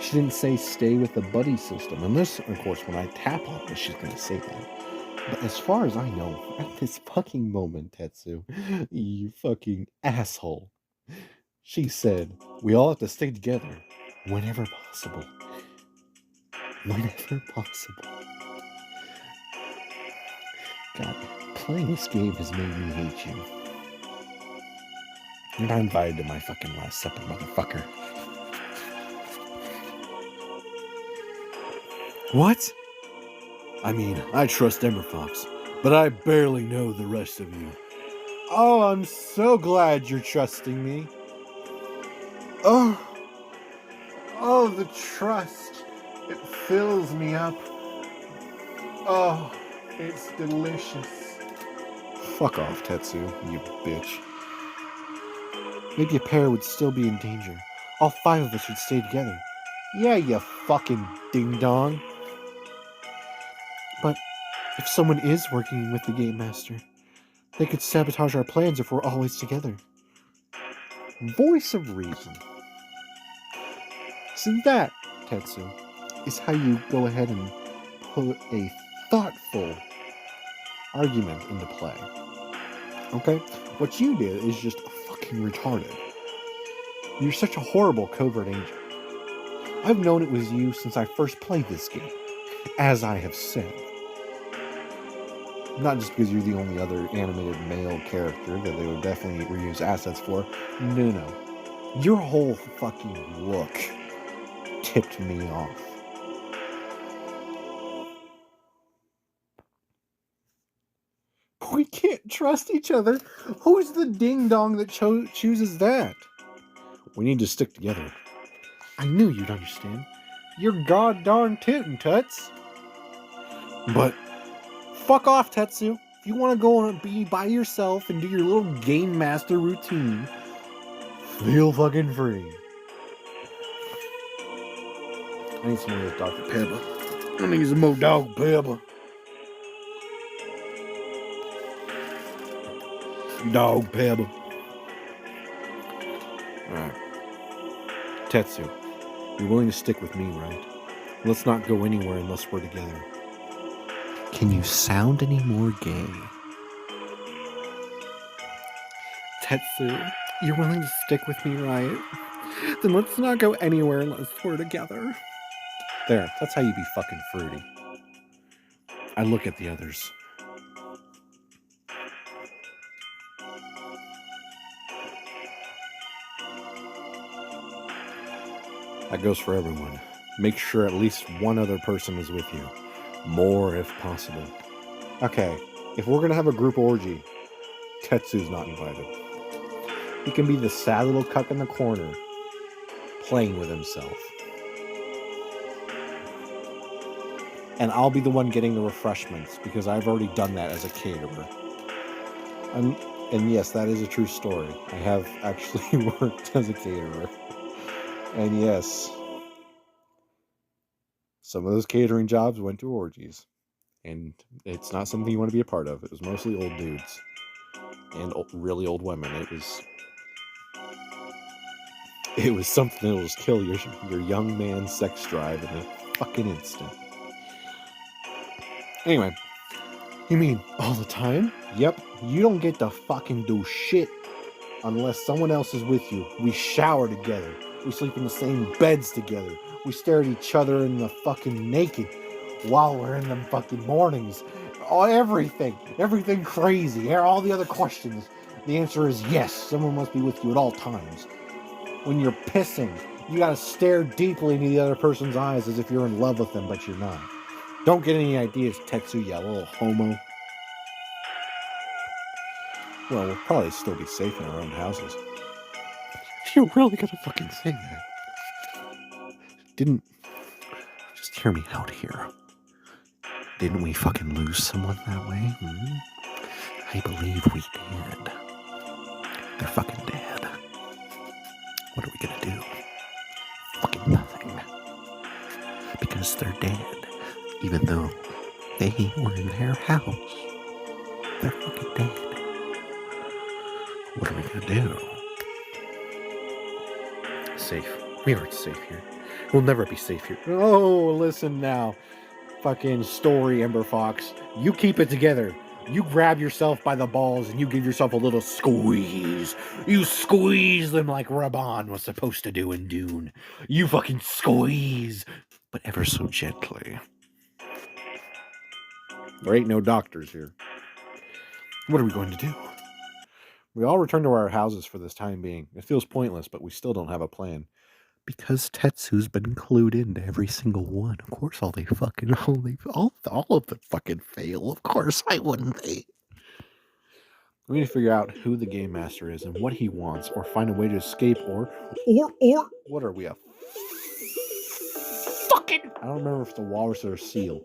She didn't say stay with the buddy system, unless, of course, when I tap on this, she's gonna say that. But as far as I know, at this fucking moment, Tetsu, you fucking asshole, she said, we all have to stay together whenever possible. Whenever possible. God, playing this game has made me hate you. You're not invited to my fucking last supper, motherfucker. What? I mean, I trust EmberFox, but I barely know the rest of you. Oh, I'm so glad you're trusting me. Oh, the trust. It fills me up. Oh, it's delicious. Fuck off, Tetsu, you bitch. Maybe a pair would still be in danger. All 5 of us should stay together. Yeah, you fucking ding-dong. But if someone is working with the Game Master, they could sabotage our plans if we're always together. Voice of reason. So that, Tetsu, is how you go ahead and put a thoughtful argument into play. Okay? What you did is just fucking retarded. You're such a horrible covert agent. I've known it was you since I first played this game, as I have said. Not just because you're the only other animated male character that they would definitely reuse assets for. No. Your whole fucking look tipped me off. We can't trust each other. Who's the ding-dong that chooses that? We need to stick together. I knew you'd understand. You're god-darn tootin' tuts. But fuck off, Tetsu. If you want to go and be by yourself and do your little game master routine, feel fucking free. I need some of this Dr. Pepper. I need some more dog pepper. Dog pepper. Alright. Tetsu, you're willing to stick with me, right? Let's not go anywhere unless we're together. Can you sound any more gay? Tetsu, you're willing to stick with me, right? Then let's not go anywhere unless we're together. There, that's how you be fucking fruity. I look at the others. That goes for everyone. Make sure at least one other person is with you. More if possible. Okay, if we're gonna have a group orgy, Tetsu's not invited. He can be the sad little cuck in the corner, playing with himself. and I'll be the one getting the refreshments because I've already done that as a caterer. And yes, that is a true story. I have actually worked as a caterer. And yes, some of those catering jobs went to orgies. And it's not something you want to be a part of. It was mostly old dudes and really old women. It was something that will just kill your young man's sex drive in a fucking instant. Anyway. You mean all the time? Yep. You don't get to fucking do shit unless someone else is with you. We shower together. We sleep in the same beds together. We stare at each other in the fucking naked while we're in them fucking mornings. Everything crazy. All the other questions. The answer is yes. Someone must be with you at all times. When you're pissing, you gotta stare deeply into the other person's eyes as if you're in love with them, but you're not. Don't get any ideas, Tetsu, you little homo. Well, we'll probably still be safe in our own houses. You're really gonna fucking say that? Just hear me out here. Didn't we fucking lose someone that way? I believe we did. They're fucking dead. What are we gonna do? Fucking nothing. Because they're dead. Even though they were in their house. They're fucking dead. What are we gonna do? Safe. We aren't safe here. We'll never be safe here. Oh, listen now. Fucking story, EmberFox. You keep it together. You grab yourself by the balls and you give yourself a little squeeze. You squeeze them like Raban was supposed to do in Dune. You fucking squeeze, but ever so gently. There ain't no doctors here. What are we going to do? We all return to our houses for this time being. It feels pointless, but we still don't have a plan. Because Tetsu's been clued into every single one. Of course, all of them fucking fail. Of course, why wouldn't they? We need to figure out who the game master is and what he wants, or find a way to escape, or what are we, a fucking... I don't remember if it's a walrus or a seal.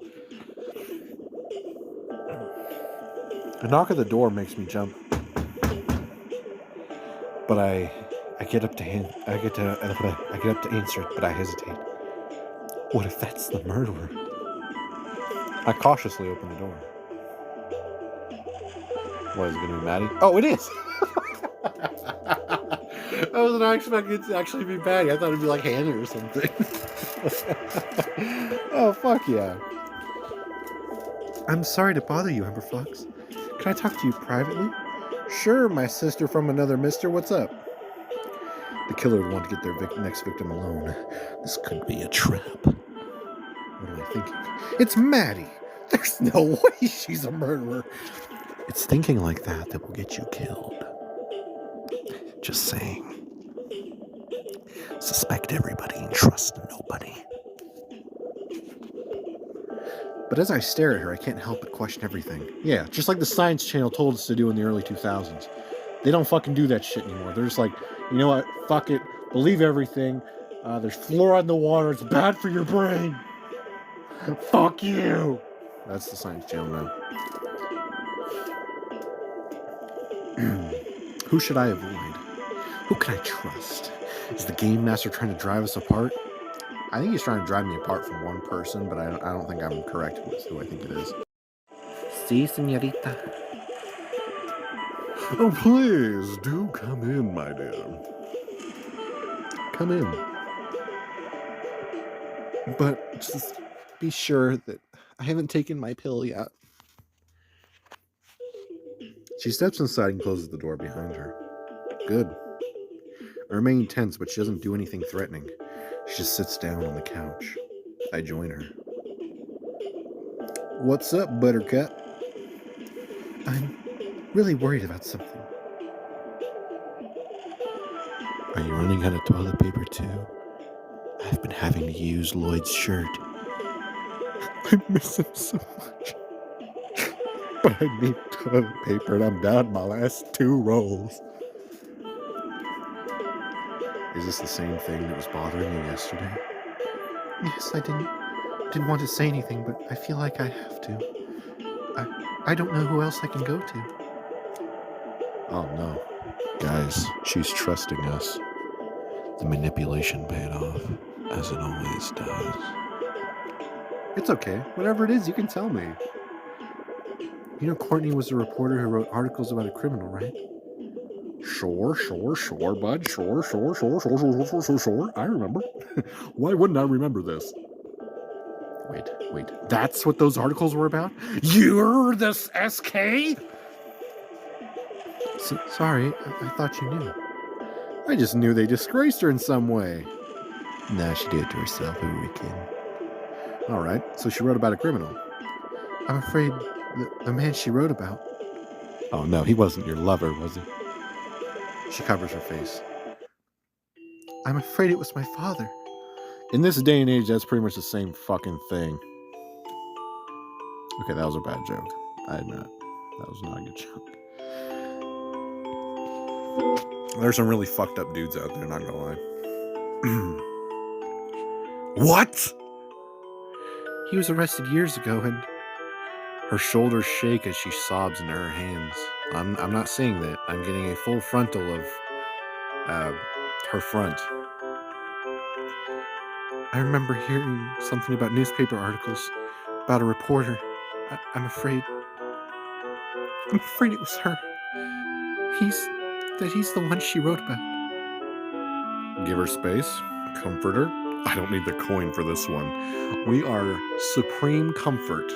A knock at the door makes me jump. But I get up to answer it, but I hesitate. What if that's the murderer? I cautiously open the door. What, is it going to be Maddie? Oh, it is! I was not expecting it to actually be Maddie. I thought it'd be like Hannah or something. Oh, fuck yeah. I'm sorry to bother you, EmberFox. Can I talk to you privately? Sure, my sister from another mister. What's up? The killer would want to get their next victim alone. This could be a trap. What am I thinking? It's Maddie. There's no way she's a murderer. It's thinking like that will get you killed. Just saying. Suspect everybody and trust nobody. But as I stare at her, I can't help but question everything. Yeah, just like the Science Channel told us to do in the early 2000s. They don't fucking do that shit anymore. They're just like, you know what? Fuck it. Believe everything. There's fluoride in the water. It's bad for your brain. Fuck you. That's the Science Channel now. Who should I avoid? Who can I trust? Is the game master trying to drive us apart? I think he's trying to drive me apart from one person, but I don't think I'm correct with who I think it is. Si, señorita. Oh, please, do come in, my dear. Come in. But just be sure that I haven't taken my pill yet. She steps inside and closes the door behind her. Good. I remain tense, but she doesn't do anything threatening. She just sits down on the couch. I join her. What's up, Buttercup? I'm really worried about something. Are you running out of toilet paper too? I've been having to use Lloyd's shirt. I miss him so much. But I need toilet paper and I'm down to my last 2 rolls. Is this the same thing that was bothering you yesterday? Yes, I didn't want to say anything, but I feel like I have to. I don't know who else I can go to. Oh no. Guys, she's trusting us. The manipulation paid off, as it always does. It's okay. Whatever it is, you can tell me. You know Courtney was a reporter who wrote articles about a criminal, right? Sure, bud. Sure. I remember. Why wouldn't I remember this? Wait. That's what those articles were about? You're this SK? Sorry, I thought you knew. I just knew they disgraced her in some way. Nah, she did it to herself, Hurricane. Alright, so she wrote about a criminal. I'm afraid the man she wrote about. Oh no, he wasn't your lover, was he? She covers her face. I'm afraid it was my father. In this day and age, that's pretty much the same fucking thing. Okay, that was a bad joke. I admit it. That was not a good joke. There's some really fucked up dudes out there, not gonna lie. What? He was arrested years ago, and her shoulders shake as she sobs into her hands. I'm not seeing that. I'm getting a full frontal of her front. I remember hearing something about newspaper articles about a reporter. I'm afraid it was her. He's the one she wrote about. Give her space. Comfort her. I don't need the coin for this one. We are supreme comfort.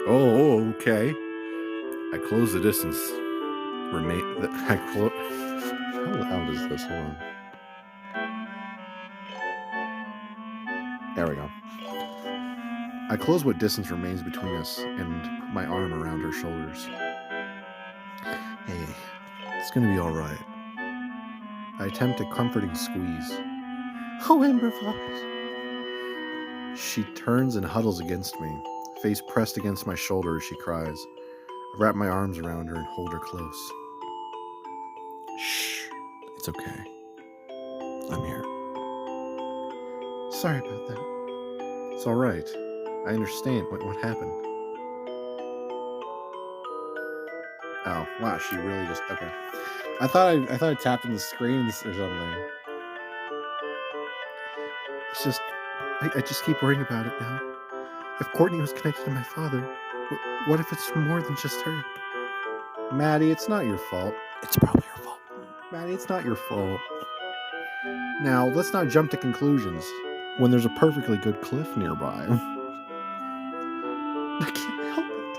Oh, okay. I close the distance. How loud is this? Hold on. There we go. I close what distance remains between us and put my arm around her shoulders. Hey, it's gonna be alright. I attempt a comforting squeeze. Oh, EmberFox. She turns and huddles against me, face pressed against my shoulder as she cries. I wrap my arms around her and hold her close. Shh. It's okay. I'm here. Sorry about that. It's alright. I understand what happened. Oh, wow, she really just... Okay. I thought I tapped on the screen or something. It's just... I just keep worrying about it now. If Courtney was connected to my father, what if it's more than just her? Maddie, it's not your fault. It's probably your fault. Maddie, it's not your fault. Now, let's not jump to conclusions when there's a perfectly good cliff nearby. I can't help it.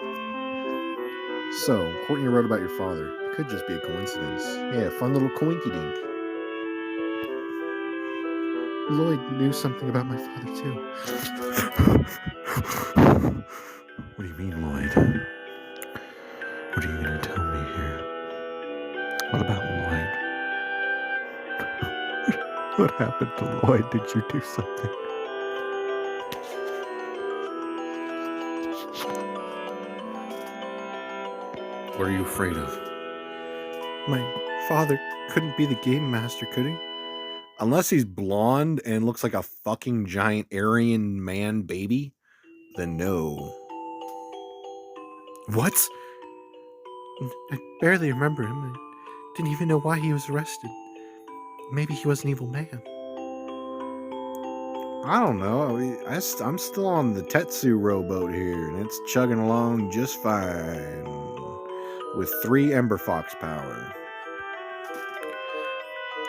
So, Courtney wrote about your father. It could just be a coincidence. Yeah, fun little coinky-dink. Lloyd knew something about my father, too. What do you mean, Lloyd? What are you going to tell me here? What about Lloyd? What happened to Lloyd? Did you do something? What are you afraid of? My father couldn't be the game master, could he? Unless he's blonde and looks like a fucking giant Aryan man baby, then no. What? I barely remember him. I didn't even know why he was arrested. Maybe he was an evil man. I don't know. I'm still on the Tetsu rowboat here, and it's chugging along just fine. With 3 EmberFox power.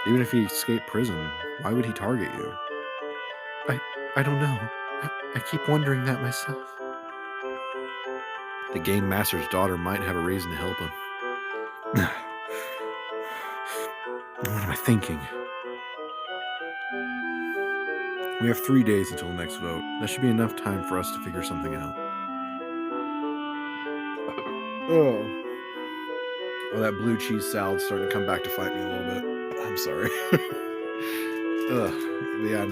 Even if he escaped prison, why would he target you? I don't know. I keep wondering that myself. The game master's daughter might have a reason to help him. What am I thinking? We have 3 days until the next vote. That should be enough time for us to figure something out. Oh, that blue cheese salad's starting to come back to fight me a little bit. I'm sorry. Yeah,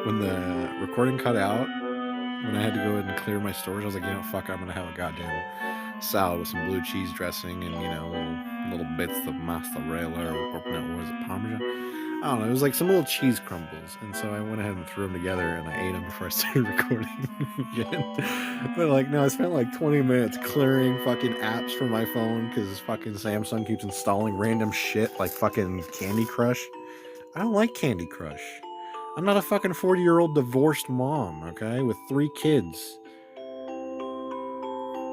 when the recording cut out, when I had to go ahead and clear my storage, I was like, fuck, I'm gonna have a goddamn salad with some blue cheese dressing and, little bits of mozzarella or no, what was it, Parmesan? I don't know, it was like some little cheese crumbles, and so I went ahead and threw them together, and I ate them before I started recording again. But like, no, I spent like 20 minutes clearing fucking apps from my phone because fucking Samsung keeps installing random shit like fucking Candy Crush. I don't like Candy Crush. I'm not a fucking 40-year-old divorced mom, okay, with 3 kids.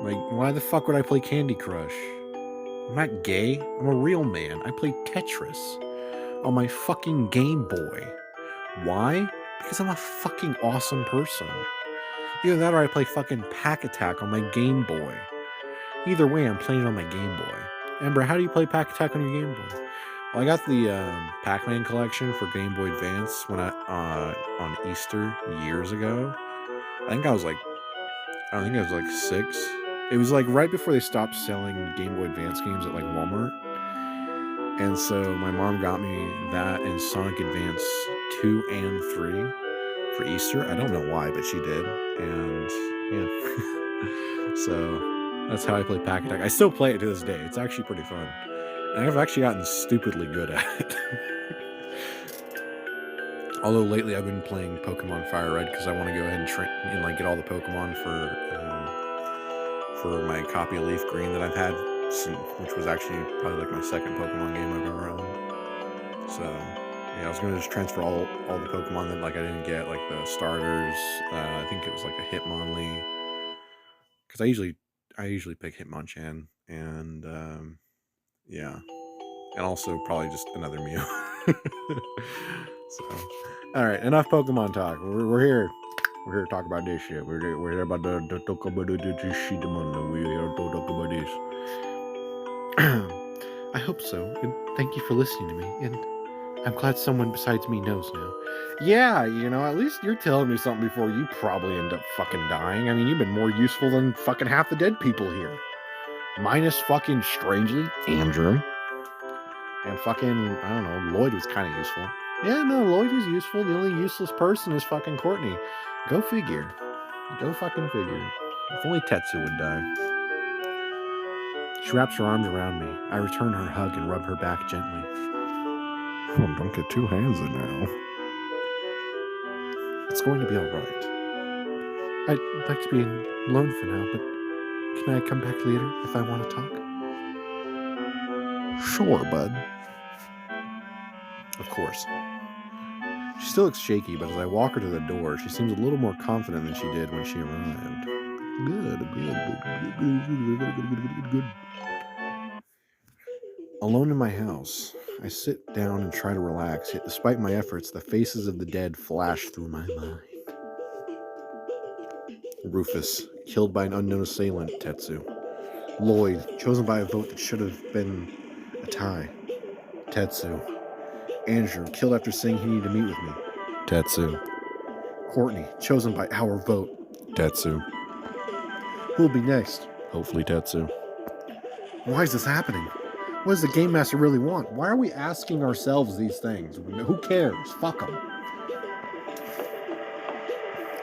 Like, why the fuck would I play Candy Crush? I'm not gay. I'm a real man. I play Tetris on my fucking Game Boy. Why? Because I'm a fucking awesome person. Either that or I play fucking Pack Attack on my Game Boy. Either way, I'm playing on my Game Boy. Ember, how do you play Pack Attack on your Game Boy? Well, I got the Pac-Man collection for Game Boy Advance when on Easter years ago. I think I was like 6. It was like right before they stopped selling Game Boy Advance games at like Walmart. And so my mom got me that and Sonic Advance 2 and 3 for Easter. I don't know why, but she did. And yeah. So that's how I play Pack Attack. I still play it to this day. It's actually pretty fun. And I've actually gotten stupidly good at it. Although lately I've been playing Pokemon Fire Red because I want to go ahead and like get all the Pokemon for my copy of Leaf Green that I've had, which was actually probably like my second Pokemon game I've ever owned. So yeah, I was gonna just transfer all the Pokemon that like I didn't get, like the starters. I think it was like a Hitmonlee, because I usually pick Hitmonchan, and yeah, and also probably just another Mew. So, all right, enough Pokemon talk. We're here. We're here to talk about this shit. We're here about to talk about this shit. We're here to talk about this. I hope so, and thank you for listening to me, and I'm glad someone besides me knows now. Yeah, at least you're telling me something before you probably end up fucking dying. I mean, you've been more useful than fucking half the dead people here. Minus fucking, strangely, Andrew. And fucking, I don't know, Lloyd was kind of useful. Yeah, no, Lloyd was useful. The only useless person is fucking Courtney. Go figure. Go fucking figure. If only Tetsu would die. She wraps her arms around me. I return her hug and rub her back gently. Oh, don't get 2 hands in now. It's going to be alright. I'd like to be alone for now, but can I come back later if I want to talk? Sure, bud. Of course. She still looks shaky, but as I walk her to the door, she seems a little more confident than she did when she arrived. Good. Alone in my house, I sit down and try to relax, yet despite my efforts, the faces of the dead flash through my mind. Rufus, killed by an unknown assailant, Tetsu. Lloyd, chosen by a vote that should have been a tie, Tetsu. Andrew, killed after saying he needed to meet with me, Tetsu. Courtney, chosen by our vote, Tetsu. Who will be next? Hopefully Tetsu. Why is this happening? What does the Game Master really want? Why are we asking ourselves these things? Who cares? Fuck them.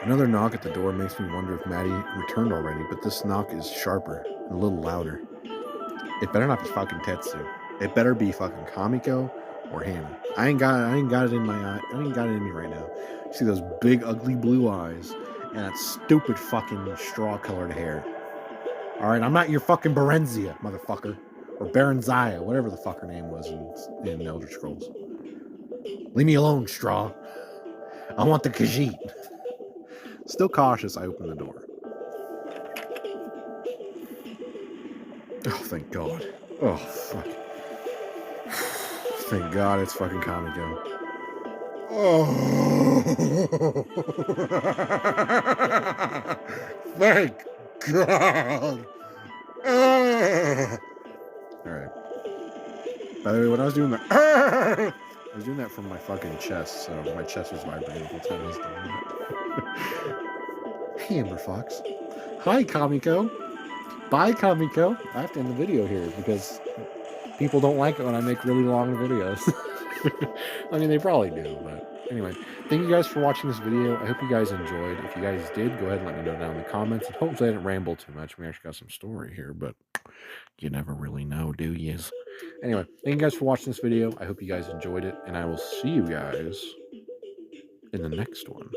Another knock at the door makes me wonder if Maddie returned already, but this knock is sharper and a little louder. It better not be fucking Tetsu. It better be fucking Kamiko or Hannah. I ain't got it in my eye. I ain't got it in me right now. See those big ugly blue eyes and that stupid fucking straw-colored hair. Alright, I'm not your fucking Berenzia, motherfucker. Or Berenzia, whatever the fuck her name was in Elder Scrolls. Leave me alone, Straw. I want the Khajiit. Still cautious, I open the door. Oh, thank God. Oh, fuck. Thank God it's fucking Kamiko. Oh. Thank God. Alright. By the way, when I was doing that, I was doing that from my fucking chest, so my chest was vibrating the whole time I was doing it. Hey, EmberFox. Hi, Kamiko. Bye, Kamiko. I have to end the video here because people don't like it when I make really long videos. I mean, they probably do, but anyway. Thank you guys for watching this video. I hope you guys enjoyed. If you guys did, go ahead and let me know down in the comments. And hopefully I didn't ramble too much. We actually got some story here, but you never really know, do yous? Anyway, thank you guys for watching this video. I hope you guys enjoyed it, and I will see you guys in the next one.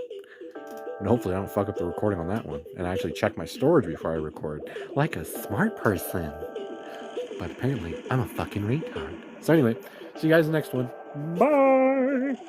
And hopefully I don't fuck up the recording on that one, and I actually check my storage before I record, like a smart person. But apparently, I'm a fucking retard. So anyway, see you guys in the next one. Bye!